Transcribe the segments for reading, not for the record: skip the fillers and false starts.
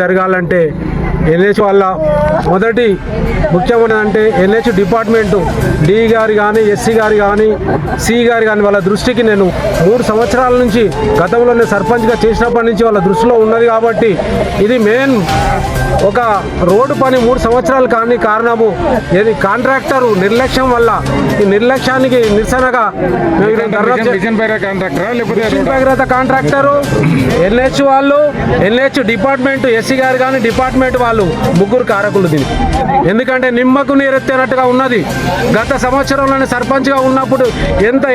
జరగాలంటే ఎన్హెచ్ వల్ల మొదటి ముఖ్యమైనదంటే ఎన్హెచ్ డిపార్ట్మెంటు డి గారు కానీ ఎస్సీ గారు కానీ సి గారు కానీ వాళ్ళ దృష్టికి నేను 3 సంవత్సరాల నుంచి గతంలోనే సర్పంచ్గా చేసినప్పటి నుంచి వాళ్ళ దృష్టిలో ఉన్నది కాబట్టి ఇది మెయిన్ ఒక రోడ్డు పని 3 సంవత్సరాలు కానీ కారణము ఏది కాంట్రాక్టరు నిర్లక్ష్యం వల్ల ఈ నిర్లక్ష్యానికి నిరసనగా కాంట్రాక్టరు ఎన్హెచ్ వాళ్ళు ఎన్హెచ్ డిపార్ట్మెంట్ ఎస్సీ గారు కానీ డిపార్ట్మెంట్ వాళ్ళు ముగ్గురు కారకులు దీనికి. ఎందుకంటే నిమ్మకు నీరెత్తేనట్టుగా ఉన్నది. గత సంవత్సరంలోనే సర్పంచ్గా ఉన్నప్పుడు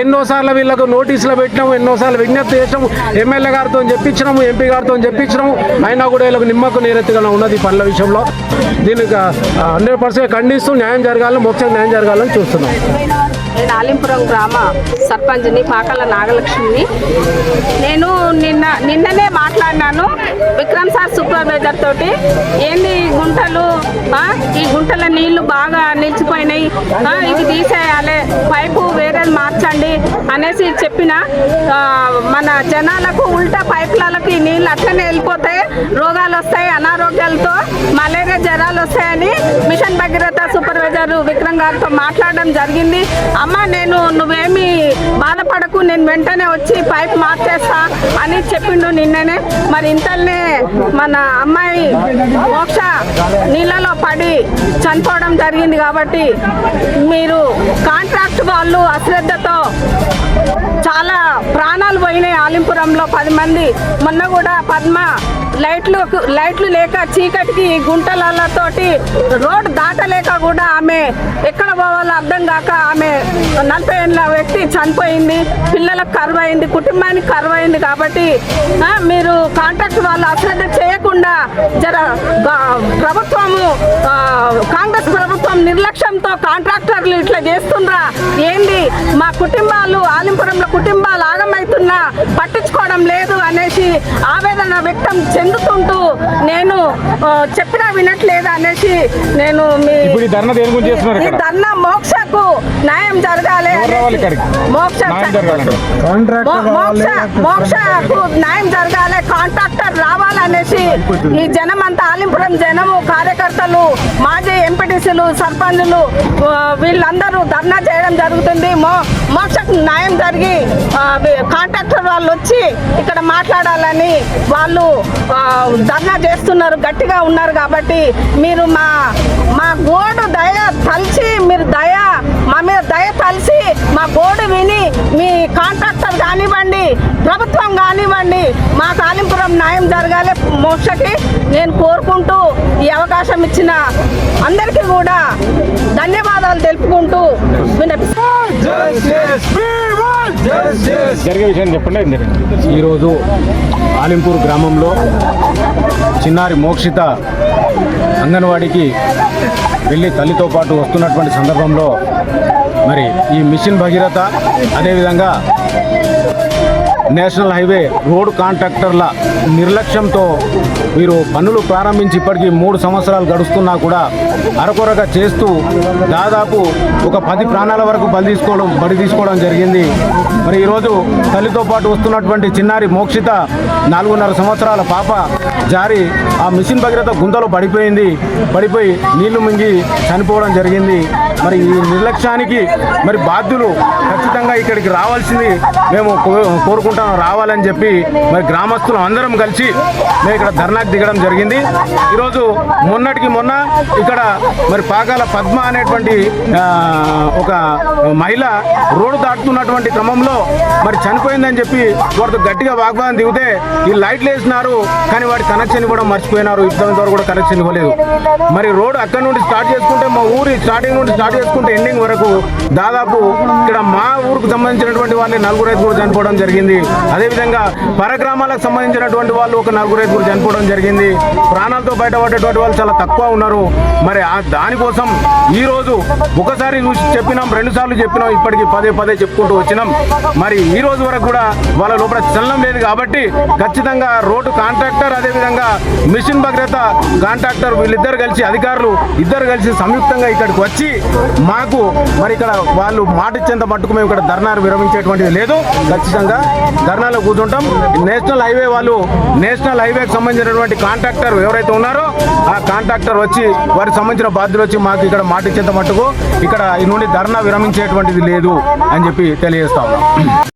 ఎన్నోసార్లు వీళ్ళకు నోటీసులు పెట్టినాము, ఎన్నోసార్లు విజ్ఞప్తి చేసినాము, ఎమ్మెల్యే గారితో చెప్పించినాము, ఎంపీ గారితో చెప్పించినాము, అయినా కూడా వీళ్ళకు నిమ్మకు నీరెత్తుగా ఉన్నది పనుల విషయంలో. దీనికి 100% ఖండిస్తూ న్యాయం జరగాలని, మోక్షకు న్యాయం జరగాలని చూస్తున్నాం. నేను ఆలింపురం గ్రామ సర్పంచ్ని పాకల నాగలక్ష్మిని. నేను నిన్ననే మాట్లాడినాను విక్రమ్ సార్ సూపర్వైజర్ తోటి. ఏంది గుంటలు, ఈ గుంటల నీళ్లు బాగా నిలిచిపోయినాయి, ఇవి తీసేయాలి, పైపు వేరేది మార్చండి అనేసి చెప్పిన. మన జనాలకు ఉల్టా పైపులకి నీళ్ళు అట్లనే వెళ్ళిపోతాయి, రోగాలు వస్తాయి, అనారోగ్యాలతో మలేరియా జ్వరాలు వస్తాయని మిషన్ భగీరథ సూపర్వైజర్ విక్రమ్ గారితో మాట్లాడడం జరిగింది. అమ్మ నువ్వేమి బాధపడకు, నేను వెంటనే వచ్చి పైప్ మార్చేస్తా అని చెప్పిండు నిన్ననే. మరి ఇంతలోనే మన అమ్మాయి మోక్ష నీళ్ళలో పడి చనిపోవడం జరిగింది. కాబట్టి మీరు కాంట్రాక్ట్ వాళ్ళు అశ్రద్ధతో చాలా ప్రాణాలు పోయినాయి. ఆలింపురంలో 10 మంది. మొన్న కూడా పద్మ లైట్లు లేక చీకటికి గుంటలతోటి రోడ్డు దాటలేక కూడా ఆమె ఎక్కడ పోవాలో అర్థం కాక ఆమె 40 ఏళ్ళ వ్యక్తి చనిపోయింది. పిల్లలకు కరువైంది, కుటుంబానికి కరువైంది. కాబట్టి మీరు కాంట్రాక్ట్ వాళ్ళు అశ్రద్ధ చేయకుండా ప్రభుత్వము కాంగ్రెస్ ప్రభుత్వం నిర్లక్ష్యంతో కాంట్రాక్టర్లు ఇట్లా చేస్తుండ్రా ఏంది, మా కుటుంబాలు ఆలింపురంలో కుటుంబాలు ఆగమవుతున్నా పట్టించుకోవడం లేదు అనేసి ఆవేదన వ్యక్తం చెందుతుంటూ నేను చెప్పినా వినట్లేదు అనేసి నేను ఈ ధర్నా మోక్షకు న్యాయం జరగాలి, మోక్షకు న్యాయం జరగాలి, కాంట్రాక్టర్ రావాలనేసి ఈ జనం అంతా ఆలింపురం జనము కార్యకర్తలు మాజీ ఎంపీటీసీలు సర్పంచులు వీళ్ళందరూ ధర్నా చేయడం జరుగుతుంది. మోక్షకు న్యాయం జరిగి కాంట్రాక్టర్ వాళ్ళు వచ్చి ఇక్కడ మాట్లాడాలని వాళ్ళు ధర్నా చేస్తున్నారు, గట్టిగా ఉన్నారు. కాబట్టి మీరు మా గోడు దయ తలిచి మా మీద దయ తలిసి మా గోడు విని మీ కాంట్రాక్టర్ కానివ్వండి, ప్రభుత్వం కానివ్వండి, మా ఆలింపురం న్యాయం జరగాలి మోక్షకి నేను కోరుకుంటూ ఈ అవకాశం ఇచ్చిన అందరికీ కూడా ధన్యవాదాలు తెలుపుకుంటూ జరిగే విషయం చెప్పండి. ఈరోజు ఆలింపూర్ గ్రామంలో చిన్నారి మోక్షిత అంగన్వాడీకి వెళ్ళి తల్లితో పాటు వస్తున్నటువంటి సందర్భంలో మరి ఈ మిషన్ భగీరథ అదేవిధంగా నేషనల్ హైవే రోడ్ కాంట్రాక్టర్ల నిర్లక్ష్యంతో వీరు పనులు ప్రారంభించి ఇప్పటికీ 3 సంవత్సరాలు గడుస్తున్నా కూడా అరకొరగా చేస్తూ దాదాపు ఒక 10 ప్రాణాల వరకు బలి తీసుకోవడం జరిగింది. మరి ఈరోజు తల్లితో పాటు వస్తున్నటువంటి చిన్నారి మోక్షిత 4.5 సంవత్సరాల పాప జారి ఆ మిషన్ భగీరథ గుంతలో పడిపోయి నీళ్లు మింగి చనిపోవడం జరిగింది. మరి ఈ నిర్లక్ష్యానికి మరి బాధ్యులు ఖచ్చితంగా ఇక్కడికి రావాల్సింది మేము కోరుకుంటాం, రావాలని చెప్పి మరి గ్రామస్తులు అందరం కలిసి మేము ఇక్కడ ధర్నాకు దిగడం జరిగింది. ఈరోజు మొన్నటికి మొన్న ఇక్కడ మరి పాకాల పద్మ అనేటువంటి ఒక మహిళ రోడ్డు దాటుతున్నటువంటి క్రమంలో మరి చనిపోయిందని చెప్పి వారితో గట్టిగా వాగ్వాదం దిగితే ఈ లైట్లు వేసినారు కానీ వాటి కనెక్షన్ ఇవ్వడం మర్చిపోయినారు. ఇద్దరు కూడా కనెక్షన్ ఇవ్వలేదు. మరి రోడ్డు అక్కడ నుండి స్టార్ట్ చేసుకుంటే మా ఊరి స్టార్టింగ్ నుండి స్టార్ట్ చేసుకుంటే ఎండింగ్ వరకు దాదాపు ఇక్కడ మా ఊరికి సంబంధించినటువంటి వాళ్ళు 4 కూడా చనిపోవడం జరిగింది. అదేవిధంగా పరగ్రామాలకు సంబంధించినటువంటి వాళ్ళు ఒక 4 కూడా చనిపోవడం జరిగింది. ప్రాణాలతో బయటపడేటువంటి వాళ్ళు చాలా తక్కువ ఉన్నారు. మరి దానికోసం ఈరోజు ఒకసారి చెప్పినాం, 2 సార్లు సార్లు చెప్పినాం, ఇప్పటికీ పదే పదే చెప్పుకుంటూ వచ్చినాం. మరి ఈ రోజు వరకు కూడా వాళ్ళ లోపల చలనం లేదు. కాబట్టి ఖచ్చితంగా రోడ్డు కాంట్రాక్టర్, అదేవిధంగా మిషన్ భగీరథ కాంట్రాక్టర్ వీళ్ళిద్దరు కలిసి, అధికారులు ఇద్దరు కలిసి సంయుక్తంగా ఇక్కడికి వచ్చి మాకు మరి ఇక్కడ వాళ్ళు మాట ఇచ్చేంత మట్టుకు మేము ఇక్కడ ధర్నాలు విరమించేటువంటిది లేదు. ఖచ్చితంగా ధర్నాలో కూర్చుంటాం. నేషనల్ హైవే వాళ్ళు, నేషనల్ హైవేకి సంబంధించినటువంటి కాంట్రాక్టర్ ఎవరైతే ఉన్నారో ఆ కాంట్రాక్టర్ వచ్చి వారికి సంబంధించిన బాధ్యులు వచ్చి మాకు ఇక్కడ మాట ఇచ్చేంత మట్టుకు ఇక్కడ ఈ నుండి ధర్నా విరమించేటువంటిది లేదు అని చెప్పి తెలియజేస్తా ఉన్నాం.